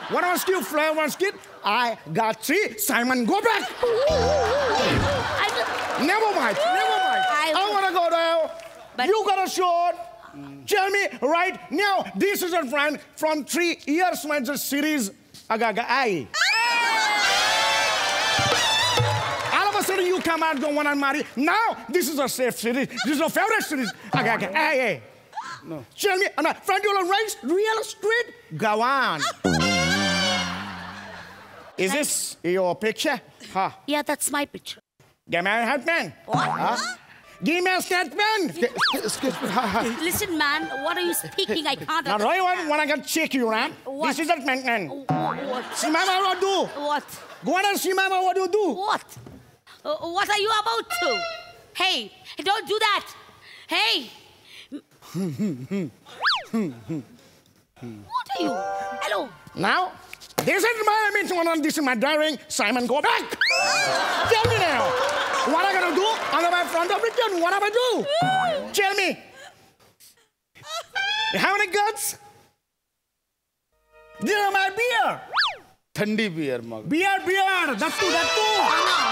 One screen, fly one screen. I got 3. Simon, go back. Never mind. I want to go there. You got a shot. Tell me right now. This is a friend from 3 years when the series Agaga Ai. All of a sudden you come out, don't want to marry. Now this is a safe series. This is a favorite series. Agaga Ai. No. Tell me, I'm a friend you race real street. Go on. Is this your picture? Huh? Yeah, that's my picture. Give me a hat, man. What? Give me a statement. Listen, man, what are you speaking? I can't. Now, Roy, when I can check you, man. What? This is that man. What? See, Mama, what do? What? Go on and see, Mama, what do you do? What? What are you about to? Hey, don't do that. Hey. What are you? Hello. Now, this is my mission. This is my driving. Simon, go back. Tell me now. What am I going to do? I'm in front of it. What am I do? Tell me. How many guts? There my beer. थंडी beer मग Beer. That's two.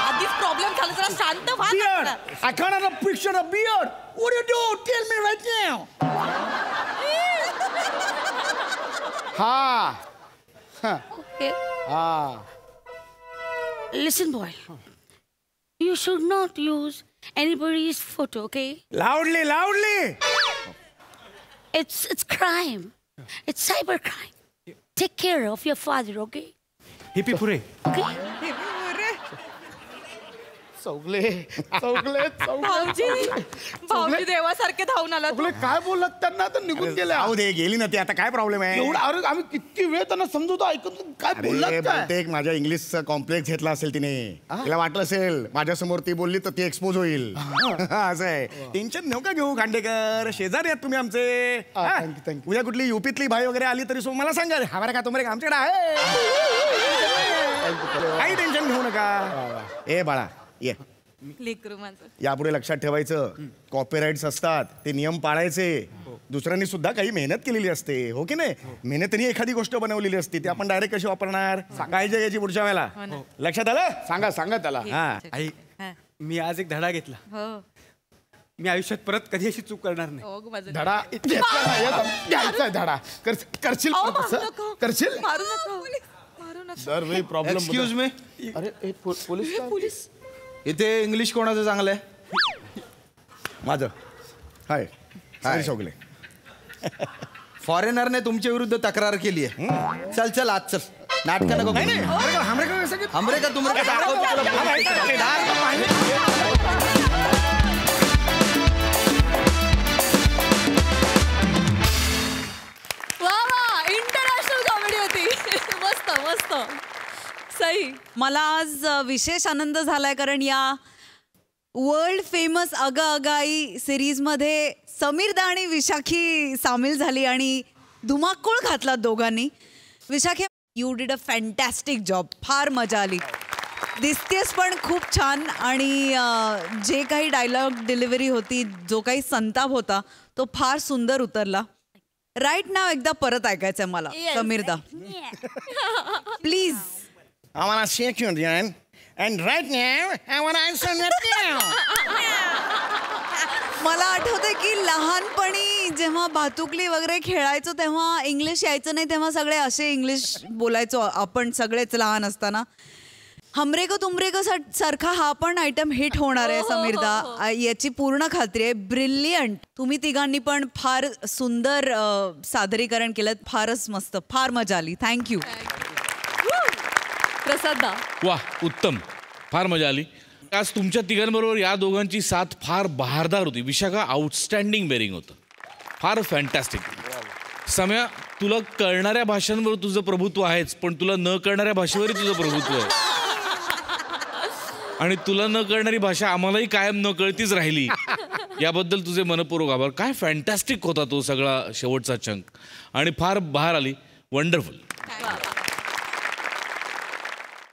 आधीच problem झाला, जरा शांत व्हा ना. Beer. I can't have a picture of beer. What do you do? Tell me right now. हा Okay. हा Listen, boy. You should not use anybody's photo, okay? Loudly. It's crime. It's cyber crime. Take care of your father, okay? हिपी पुरे. Okay? Chougale भाऊजी देवासारखे धावून आला. चौगले काय बोललात त्यांना तर निघून गेल्या जाऊ दे, गेली ना ती, आता काय प्रॉब्लेम आहे? एवढं अरे आम्ही किती वेळ त्यांना समजवतो ऐकून काय बोललात काय बहुतेक माझ्या इंग्लिशचा कॉम्प्लेक्स घेतला असेल तिने. तिला वाटलं असेल माझ्यासमोर ती बोलली तर ती एक्सपोज होईल. असं आहे. टेन्शन नका घेऊ खांडेकर, शेजारी आहेत तुम्ही आमचे. thank you. उद्या कुठली युपीतली भाई वगैरे आली तरी मला सांगा, हमारे का तुम्हाला आमच्याकडे आहे. काही टेन्शन घेऊ नका. ए बाळा ये, यापुढे लक्षात ठेवायचं, कॉपीराईट्स असतात ते नियम पाळायचे. दुसऱ्यांनी सुद्धा काही मेहनत केलेली असते, हो की नाही? मेहनतीने एखादी गोष्ट बनवलेली असते, ती आपण डायरेक्ट कशी वापरणार? काळजी घ्यायची पुढच्या वेळेला. लक्षात आलं? सांगा त्याला. हा, आई मी आज एक धडा घेतला. मी आयुष्यात परत कधी अशी चूक करणार नाही. धडा घ्यायचा धडा करशील करशील दरवेळी प्रॉब्लेम. एक्सक्यूज मी, अरे पोलीस इथे इंग्लिश कोणाचं चांगलं आहे? माझं. हाय शोगले. फॉरेनरने तुमच्या विरुद्ध तक्रार केली आहे. चल आज चल, नाटक नको. हमरे का तुमरे का इंटरनॅशनल कॉमेडी होती. मस्त सही. मला आज विशेष आनंद झालाय, कारण या वर्ल्ड फेमस अगा अगाई सिरीजमध्ये समीरदा आणि विशाखी सामील झाली आणि धुमाकूळ घातला दोघांनी. Vishakhi, you did a fantastic job. फार मजा आली. दिसतेस पण खूप छान. आणि जे काही डायलॉग डिलिव्हरी होती, जो काही संताप होता, तो फार सुंदर उतरला. राईट नाव एकदा परत ऐकायचंय मला. समीरदा please. I wanna shake you, Jan. And right now, I wanna answer that now. मला आठवतंय की लहानपणी जेव्हा भातुकली वगैरे खेळायचो तेव्हा इंग्लिश यायचं नाही, तेव्हा सगळे असे इंग्लिश बोलायचो आपण सगळेच लहान असताना. हमरे को तुमरे को सारखा हा पण आयटम हिट होणार आहे समीरदा, याची पूर्ण खात्री आहे. ब्रिलियंट. तुम्ही तिघांनी पण फार सुंदर सादरीकरण केलं. फारच मस्त, फार मजा आली. थँक्यू. प्रसादा. वा, उत्तम. फार मजा आली. आज तुमच्या तिघांबरोबर या दोघांची साथ फार बहारदार होती. विशाखा आउटस्टँडिंग बेरिंग होतं. फार फॅन्टॅस्टिक. सम्या, तुला कळणाऱ्या भाषांवर तुझं प्रभुत्व आहेच, पण तुला न कळणाऱ्या भाषेवरही तुझं प्रभुत्व आहे. आणि तुला न कळणारी भाषा आम्हालाही कायम न कळतीच राहिली, याबद्दल तुझे मनपूर्वक आभार. काय फॅन्टॅस्टिक होता तो सगळा शेवटचा चंक, आणि फार बहार आली. वंडरफुल.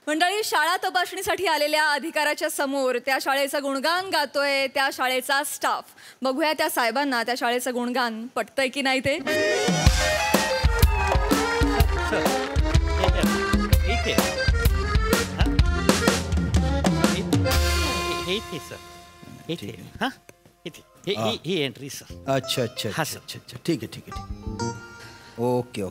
मंडळी, शाळा तपासणीसाठी आलेल्या अधिकाऱ्याच्या समोर त्या शाळेचं गुणगान गातोय त्या शाळेचा स्टाफ. बघूया त्या साहेबांना त्या शाळेचं गुणगान पटतंय की नाही ते. ही एंट्री सर. अच्छा, ठीक आहे. ओके.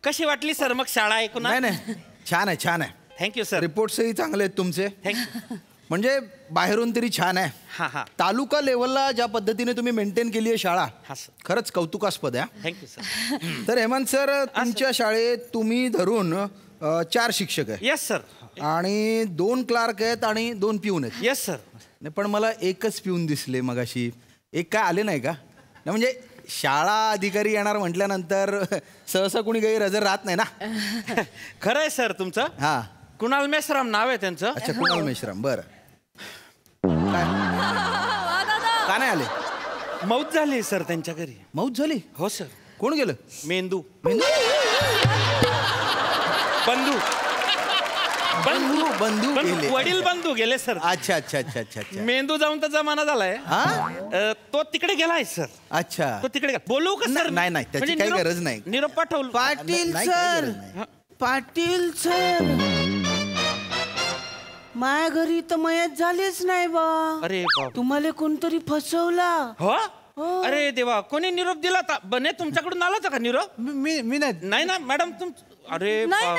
कशी वाटली सर मग शाळा ऐकून? नाही, छान आहे. Thank you sir. रिपोर्ट्सही चांगले आहेत तुमचे. थँक्यू. म्हणजे बाहेरून तरी छान आहे. हा. तालुका लेवलला ज्या पद्धतीने तुम्ही मेंटेन केली आहे शाळा, खरंच कौतुकास्पद आहे. Thank you sir. तर हेमंत सर, तुमच्या शाळेत तुम्ही धरून 4 शिक्षक आहे. Yes sir. आणि 2 क्लार्क आहेत आणि 2 पिऊन आहेत. Yes sir. नाही, पण मला एकच पिऊन दिसले मगाशी. एक काय आले नाही का? नाही म्हणजे शाळा अधिकारी येणार म्हटल्यानंतर सहसा कुणी गैरहजर राहत नाही ना. खरं आहे सर तुमचं. हा, कुणाल मेश्राम नाव आहे त्यांचं. अच्छा, कुणाल मेश्राम. बरं, का नाही आले? मौत झाली सर त्यांच्या घरी. मौत झाली? हो सर. कोण गेलं? मेंदू. बंधू. बंधू पण गेले. वडील बंधू गेले सर. अच्छा अच्छा अच्छा अच्छा अच्छा. मेंदू जाऊन तर जमाना झालाय. तो तिकडे गेलाय सर. अच्छा. तो तिकडे गेला. बोलू का सर? नाही नाही त्याची काही गरज नाही. निरोप पाठवलं. पाटील नाही, काही सर गरज नाही. पाटील सर माझ्या घरी तर मयत झालेच नाही बा. अरे बाप. तुम्हाला कोणतरी फसवला. हो. अरे देवा, कोणी निरोप दिला होता? बने तुमच्याकडून आला होता का निरोप? मी नाही ना मॅडम तुम. अरे नाही बाप.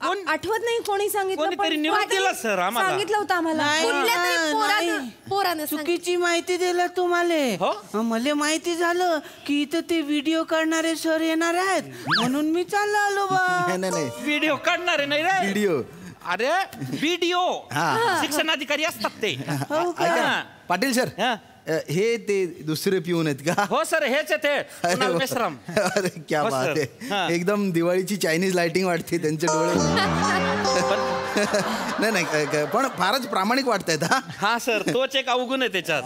नाही आठवत नाही कोणी सांगितलं. कोणीतरी निरोप दिला सर आम्हाला. सांगितलं होतं आम्हाला. नाही, कुठल्या तरी नाही. पोरानं चुकीची माहिती दिला तुम्हाला. मला माहिती झालं की इथं ते व्हिडिओ काढणारे सर येणार आहेत म्हणून मी चाललो आलो बा. नाही व्हिडिओ काढणारे नाही रे. व्हिडिओ. अरे व्हिडिओ शिक्षणाधिकारी असतात ते. ऐका ना, पाटील सर हे ते दुसरे पिऊन आहेत का? हो सर हेच आहे ते. कुणाल मेश्राम. अरे क्या हो, बात सर. आहे. एकदम दिवाळीची चायनीज लाइटिंग वाटते त्यांचे डोळे. नाही नाही पण फारच प्रामाणिक वाटतायत. हा सर तोच एक अवगुण आहे त्याच्यात.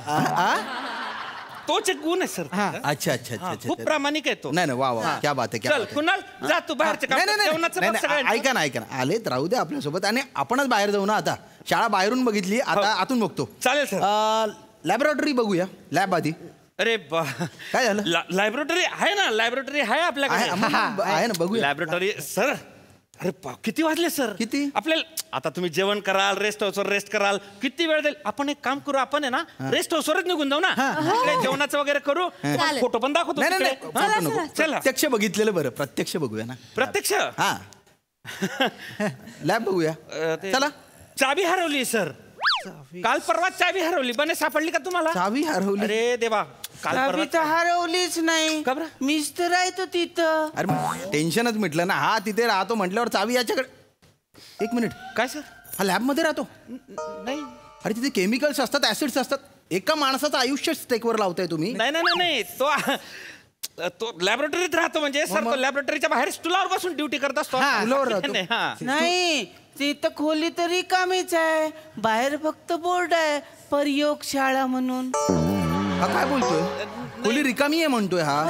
तोच एक गुण आहे सर. अच्छा अच्छा अच्छा. खूप प्रामाणिक आहे तो. नाही नाही वा वा क्या बात आहे क्या चल बात आहे. कुणाल जा तू बाहेरचे काम. जेवणाचं बघ सगळ्यांचं. ऐका ना ऐका ना आलेत राहू दे आपल्यासोबत आणि आपणच बाहेर जाऊ ना. आता शाळा बाहेरून बघितली आता आतून बघतो. चालेल सर. लॅबोरेटरी बघूया. लॅब आधी. अरे काय झालं? लायब्रेटरी आहे ना. लायब्रेटरी आहे आपल्याकडे. आहे ना बघूया. लायब्रेटरी सर. अरे किती वाजले सर? किती? आपल्याला आता तुम्ही जेवण कराल रेस्ट हाऊसवर रेस्ट कराल किती वेळ जाईल. आपण एक काम करू आपण आहे ना रेस्ट हाऊसवरच निघून जाऊ ना. तिकडे जेवणाचं वगैरे करू. फोटो पण दाखवतो. नाही नाही तिकडे. फोटो नको. चला प्रत्यक्ष बघितलेलं बरं. प्रत्यक्ष बघूया ना. प्रत्यक्ष. हा लॅब बघूया. चला. चाबी हरवली सर. काल परवा चाबी हरवली. बने सापडली का तुम्हाला? चावी हरवली. अरे देवा. काल चावी तर परवा हरवलीच नाही. का बरं? मीच तर राहतो तिथं. अरे मग टेन्शनच मिटलं ना. हा तिथे राहतो म्हटल्यावर चावी याच्याकडे. एक मिनिट. काय सर? हा लॅब मध्ये राहतो. नाही अरे तिथे केमिकल्स असतात ऍसिड्स असतात. एका माणसाचं आयुष्य स्टेकवर लावताय तुम्ही. नाही नाही नाही तो लॅबोरेटरीत राहतो म्हणजे सर तो लॅबोरेटरीच्या बाहेर स्टुलावर बसून ड्युटी करत असतो. स्टुलावर राहतो. नाही, हा. नाही तिथं खोली तरी कामीच आहे. बाहेर फक्त बोर्ड आहे प्रयोगशाळा म्हणून. हा काय बोलतोय? खोली रिकामी आहे म्हणतोय हा.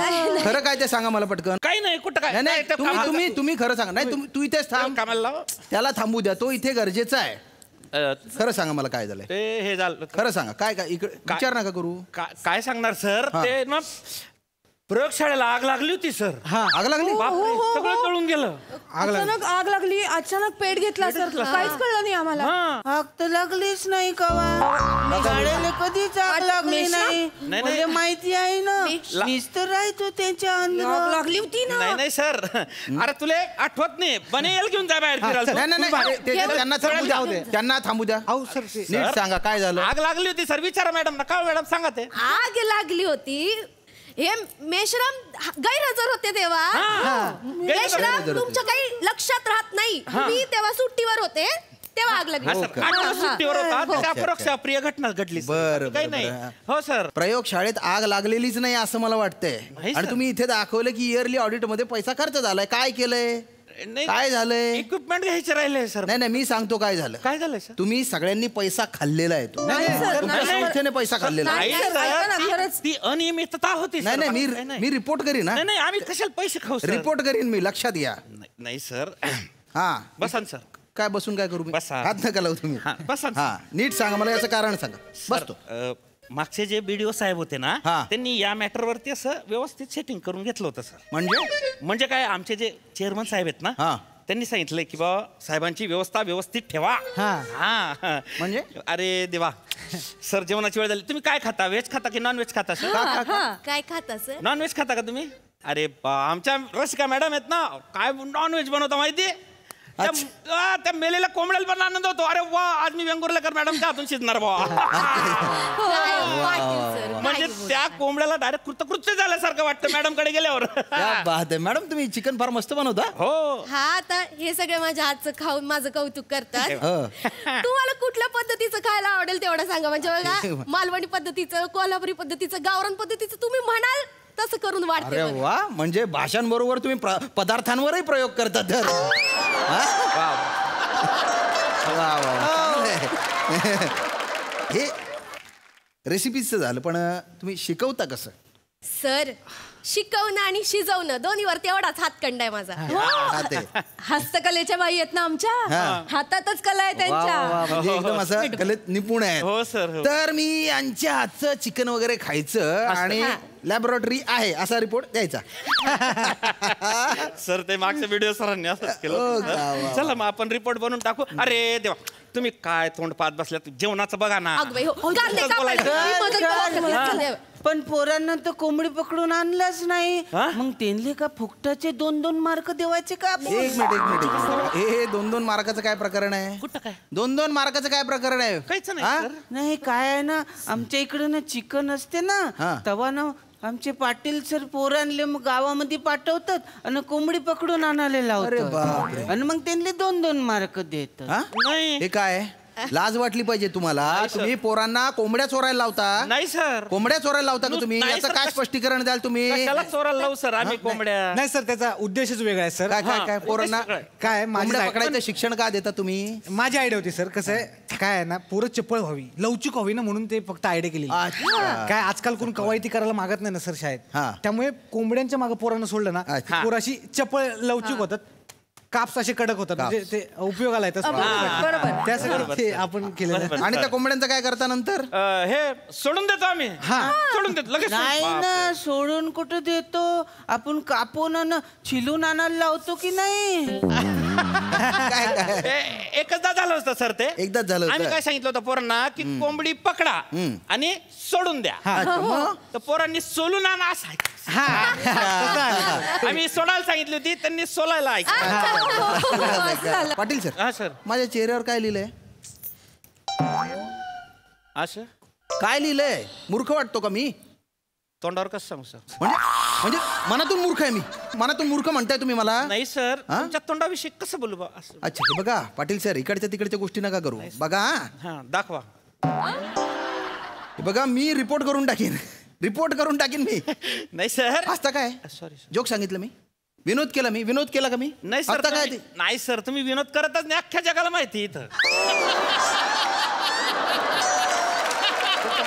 खरं काय ते सांगा मला पटकन. काही नाही कुठं काय. नाही ते कामाला- तुम्ही खरं सांगा. नाही तू इथेच थांब. कामाला लाव. त्याला थांबू द्या. तो इथे गरजेचा आहे. खरं सांगा मला काय झालंय. ते हे झालं. खरं सांगा काय काय इकडे विचार नका करू. काय सांगणार सर? ते ना प्रयोगशाळेला आग लागली होती सर. आग लागली. बापरे, सगळं जळून गेलं. अचानक आग लागली. अचानक पेट घेतला सर. काहीच कळलं नाही आम्हाला. आग तर लागलीच नाही कवा. गाड्याला कधीच आग लागली नाही. मला माहिती आहे ना. मीच तर राहतो त्यांच्या अंदर. लागली होती ना. नाही सर. अरे तुला आठवत नाही. बनेल घेऊन जा बाहेर फिरायला. नाही त्यांना थांबू द्या. त्यांना थांबू द्या. नीट सांगा काय झालं. आग लागली होती सर. विचारा मॅडम ना. का मॅडम सांगा ते. आग लागली होती. हे मेश्राम गैरहजर होते तेव्हा. मेश्राम तुमच्या काही लक्षात राहत नाही. मी तेव्हा सुट्टीवर होते तेव्हा आग लागली. सुट्टीवर होता त्याच्या अपरोक्ष अप्रिय घटना घडली. बरं काही नाही. हो सर. प्रयोगशाळेत आग लागलेलीच नाही असं मला वाटतंय. आणि तुम्ही इथे दाखवलं की इयरली ऑडिट मध्ये पैसा खर्च झालाय. काय केलंय? काय झालंय? इक्विपमेंट घ्यायचे राहिले सर. नाही मी सांगतो काय झालं. काय झालंय सर? तुम्ही सगळ्यांनी पैसा खाल्लेला आहे. तुमच्या संस्थेने पैसा खाल्लेला आहे. ती अनियमितता होती. नाही मी रिपोर्ट करीन. नाही आम्ही कशाला पैसे खाऊ सर? रिपोर्ट करीन मी. लक्षात घ्या. नाही सर. हा बसा सर. काय बसून काय करू मी? बसा. हात नका लावू तुम्ही. बसा. हा नीट सांगा मला याचं कारण सांगा. बसतो. मागचे जे बीडीओ साहेब होते ना हा. त्यांनी या मॅटरवरती असं व्यवस्थित सेटिंग करून घेतलं होतं सर. म्हणजे काय आमचे जे चेअरमन साहेब आहेत ना हा. त्यांनी सांगितलंय की बा साहेबांची व्यवस्था व्यवस्थित ठेवा. हा म्हणजे अरे देवा सर जेवणाची वेळ झाली. तुम्ही काय खाता? व्हेज खाता की नॉन व्हेज खाता सर? काय खाता सर? नॉन व्हेज खाता का तुम्ही? अरे आमच्या रसिका मॅडम आहेत ना काय नॉन व्हेज बनवता माहिती? त्या मेलेल्या कोंबड्याला पण आनंद होतो. अरे वा आज मी वेंगुर्लेकर मॅडमच्या हातून शिजणार बा. म्हणजे त्या कोंबड्याला डायरेक्ट कृतकृत्य झाल्यासारखं वाटतं मॅडम कडे गेल्यावर. क्या बात आहे मॅडम. तुम्ही चिकन फार मस्त बनवता. हो. हा आता हे सगळे माझ्या हातचं खाऊन माझं कौतुक करतात. तुम्हाला कुठल्या पद्धतीचं खायला आवडेल तेवढं सांगा. म्हणजे बघा मालवणी पद्धतीचं कोल्हापुरी पद्धतीचं गावरान पद्धतीचं तुम्ही म्हणाल तसं करून वाढते. अरे वा. म्हणजे भाषांबरोबर तुम्ही पदार्थांवरही प्रयोग करता तर. हे रेसिपीचं झालं पण तुम्ही शिकवता कसं? सर शिकवणं आणि शिजवणं दोन्हीवरती एवढाच हातखंड आहे माझा. हस्तकलेच्या बाई आहेत ना आमच्या, हातातच कला आहे त्यांच्या. म्हणजे एकदम असं कलेत निपुण आहे. हो सर. तर मी यांच्या हातचं चिकन वगैरे खायचं आणि लॅबोरेटरी आहे असा रिपोर्ट द्यायचा. सर ते मागच्या व्हिडिओ सरांनी असंच केलं. चला मग आपण रिपोर्ट बनवून टाकू. अरे देवा तुम्ही काय तोंड पाहत बसल्या, जेवणाचं बघा ना. पण पोरांना तर कोंबडी पकडून आणलंच नाही, मग त्यांनी का फुकटाचे 2-2 मार्क देवायचे का? एक मिनिट हे 2-2 मार्काचं काय प्रकरण आहे? कुठं काय 2-2 मार्काचं काय प्रकरण आहे? काहीच नाही. नाही काय आहे ना, आमच्या इकडे ना चिकन असते ना, तेव्हा ना आमचे पाटील सर पोरांले मग गावामध्ये पाठवतात आणि कोंबडी पकडून आणायला लावतात आणि मग त्यांनी 2-2 मार्क देतात. हे काय लाज वाटली पाहिजे तुम्हाला. तुम्ही पोरांना कोंबड्या चोरायला लावता? नाही सर. कोंबड्या चोरायला लावता का तुम्ही? याचं काय स्पष्टीकरण द्याल तुम्ही? त्याला चोरायला लावू सर आम्ही कोंबड्या? नाही सर, त्याचा उद्देशच वेगळा आहे सर. काय काय काय पोरांना काय कोंबड्या पकडायचं शिक्षण का देता तुम्ही? माझी आयडिया होती सर. कसं आहे काय आहे ना, पोरं चपळ व्हावी, लवचिक व्हावी ना, म्हणून ते फक्त आयडिया केली. काय आजकाल कोण कवायती करायला मागत नाही ना सर शाळेत. त्यामुळे कोंबड्यांच्या मागे पोरांना सोडलं ना, पोरं अशी चपळ लवचिक होतात, काप्स असे कडक होतात, म्हणजे ते उपयोगाला येतात. त्यासाठी आपण केलं. आणि त्या कोंबड्यांचं काय करता नंतर? हे सोडून देतो आम्ही. सोडून देतो लगेच. नाही ना, सोडून कुठं देतो आपण, कापून आणि छिलून आणायला लावतो की नाही? एकचदा झालं होतं सर ते. एकदाच झालं आम्ही होतं. काय सांगितलं होतं पोरांना की कोंबडी पकडा आणि सोडून द्या. तर पोरांनी सोलून आणा असं आहे. आम्ही सोडायला सांगितली होती, त्यांनी सोलायला ऐकलं. पाटील सर. हा सर. माझ्या चेहऱ्यावर काय लिहिलंय? असं काय लिहिलंय? मूर्ख वाटतो का मी? तोंडावर कसं सांगू सर? म्हणजे मनातून मूर्ख आहे मी? मनातून मूर्ख म्हणताय तुम्ही मला? नाही सर, तुमच्या तोंडाविषयी कसं बोलू बा? अच्छा हे बघा पाटील सर, इकडच्या तिकडच्या गोष्टी नका करू. बघा दाखवा. हे बघा मी रिपोर्ट करून टाकीन. रिपोर्ट करून टाकीन मी. नाही सर. असता काय सॉरी जोक सांगितलं मी? विनोद केला मी? विनोद केला का मी? नाही सर. काय नाही सर, तुम्ही विनोद करतच नाही, अख्ख्या जगाला माहिती इथं.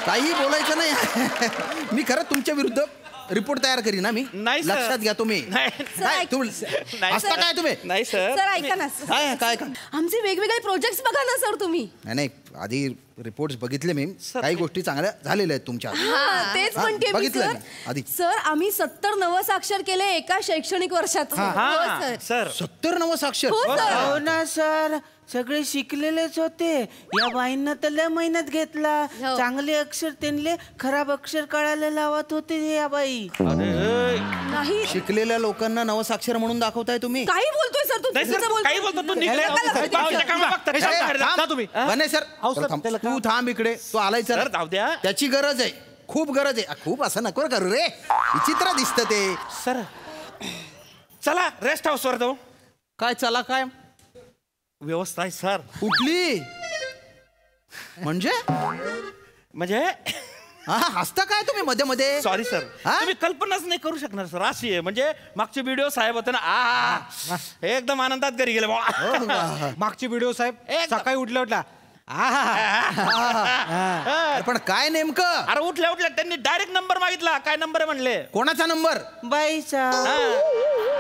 काही बोलायचं नाही. मी खरं तुमच्या विरुद्ध रिपोर्ट तयार करीन ना मी. नाही लक्षात घ्या तुम्ही. असता काय तुम्ही? नाही सर. सर ऐका ना, काय आमचे वेगवेगळे प्रोजेक्ट्स बघा ना सर तुम्ही. नाही आधी रिपोर्ट बघितले मी, काही गोष्टी चांगल्या झालेल्या आहेत तुमच्या. तेच म्हणते मी बघितलं आधी. सर आम्ही 70 नवसाक्षर केले एका शैक्षणिक वर्षात. सर 70 नवसाक्षर? हो ना सर, सगळे शिकलेलेच होते. या बाईंना तर लय मेहनत घेतला. चांगले अक्षर त्यांले खराब अक्षर कळायला लावत होते या बाई. नाही शिकलेल्या लोकांना नवसाक्षर म्हणून दाखवताय तुम्ही? काही बोलतोय सर तू? काही बोलतो तू? बने सर तू थांब इकडे. तू आलाय सर, जाऊ द्या. त्याची गरज आहे, खूप गरज आहे. खूप असं नको करू रे, विचित्र दिसत ते. सर चला रेस्ट हाऊस वर जाऊ. काय चला? काय व्यवस्था आहे सर? कुठली? म्हणजे हसता काय तुम्ही मध्ये मध्ये? सॉरी सर, तुम्ही कल्पनाच नाही करू शकणार सर. अशी आहे म्हणजे मागचे व्हिडिओ साहेब होते ना, एकदम आनंदात घरी गेले. मागचे व्हिडिओ साहेब सकाळी उठल्या पण काय नेमकं? अरे उठल्या त्यांनी डायरेक्ट नंबर मागितला. काय नंबर आहे म्हणले? कोणाचा नंबर? बाईचा.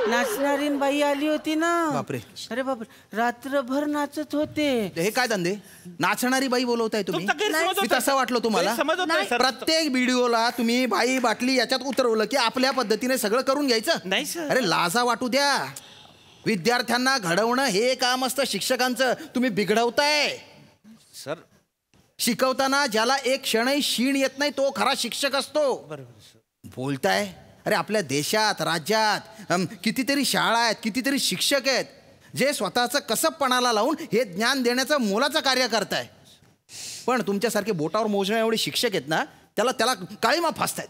नाचणारी बाई आली होती ना. बापरे. अरे बापरे, रात्रभर नाचत होते. हे काय धंदे? नाचणारी बाई बोलवताय तुम्ही? गैरसमज मी तसं वाटलं तुम्हाला? प्रत्येक व्हिडिओला तुम्ही बाई बाटली याच्यात उतरवलं की आपल्या पद्धतीने सगळं करून घ्यायचं? नाही सर. अरे लाजा वाटू द्या. विद्यार्थ्यांना घडवणं हे काम असतं शिक्षकांचं. तुम्ही बिघडवताय सर. शिकवताना ज्याला एक क्षणही शीण येत नाही तो खरा शिक्षक असतो. बोलताय. अरे आपल्या देशात राज्यात कितीतरी शाळा आहेत, कितीतरी शिक्षक आहेत जे स्वतःचं कसबपणाला लावून हे ज्ञान देण्याचं मोलाचं कार्य करताय. पण तुमच्यासारखे बोटावर मोजण्या एवढे शिक्षक आहेत ना, त्याला काळीमा फासतायत.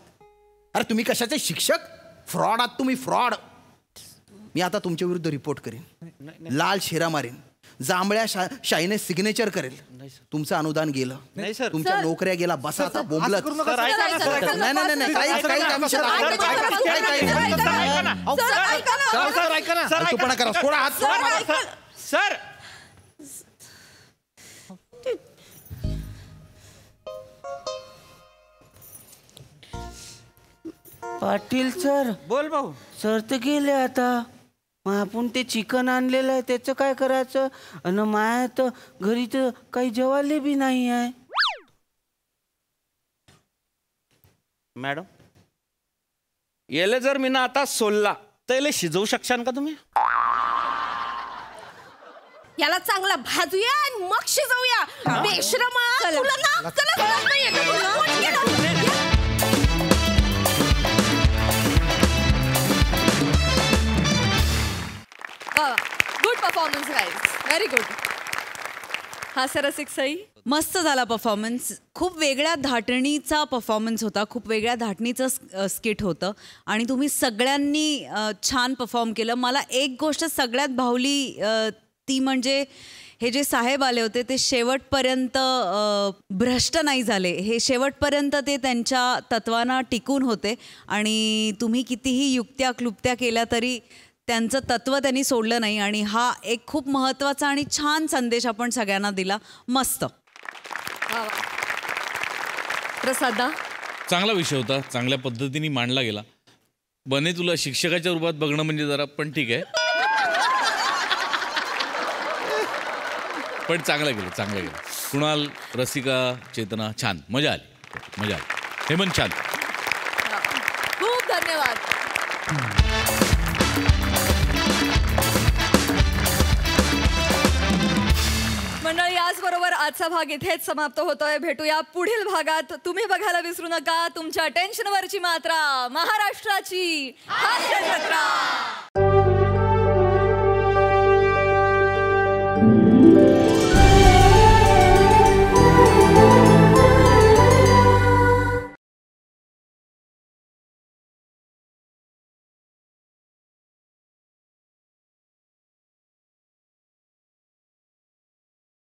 अरे तुम्ही कशाचे शिक्षक? फ्रॉड आहात तुम्ही, फ्रॉड. मी आता तुमच्या विरुद्ध रिपोर्ट करीन, लाल शेरा मारीन, जांभळ्या शाईने सिग्नेचर करेल. तुमचं अनुदान गेलं, तुमच्या नोकऱ्या गेला. बसा आता बोंबलत. नाही तूपणा करा. थोडा हात सर. पाटील सर. बोल भाऊ. सर तर गेले आता. मग आपण ते चिकन आणलेलं आहे त्याचं काय करायचं? आणि माया तर घरी तर काही जेवायला बी नाही आहे. मॅडम येले जर मी ना आता सोलला तर याला शिजवू शकशान का तुम्ही? याला चांगला भाजूया आणि मग शिजवूया. बेशरमा, तुला ना कळत नाहीये का तुला? Good performance guys, very good. हास्यरसिक सई, मस्त झाला परफॉर्मन्स. खूप वेगळ्या धाटणीचा परफॉर्मन्स होता, खूप वेगळ्या धाटणीचं स्किट होतं आणि तुम्ही सगळ्यांनी छान परफॉर्म केलं. मला एक गोष्ट सगळ्यात भावली ती म्हणजे हे जे साहेब आले होते ते शेवटपर्यंत भ्रष्ट नाही झाले. हे शेवटपर्यंत ते त्यांच्या तत्वांना टिकून होते आणि तुम्ही कितीही युक्त्या क्लुप्त्या केल्या तरी त्यांचं तत्व त्यांनी सोडलं नाही आणि हा एक खूप महत्त्वाचा आणि छान संदेश आपण सगळ्यांना दिला. मस्त. प्रसादा, चांगला विषय होता, चांगल्या पद्धतीने मांडला गेला. बने तुला शिक्षकाच्या रूपात बघणं म्हणजे जरा पण ठीक आहे, पण चांगलं गेलं, चांगलं गेलं. कुणाल, रसिका, चेतना, छान, मजा आली, मजा आली. हेमंत छान. खूप धन्यवाद. मंडळी, याचबरोबर आजचा भाग इथेच समाप्त होतोय. भेटूया पुढील भागात. तुम्ही बघायला विसरू नका तुमच्या टेन्शनवरची मात्रा, महाराष्ट्राची हास्य जत्रा.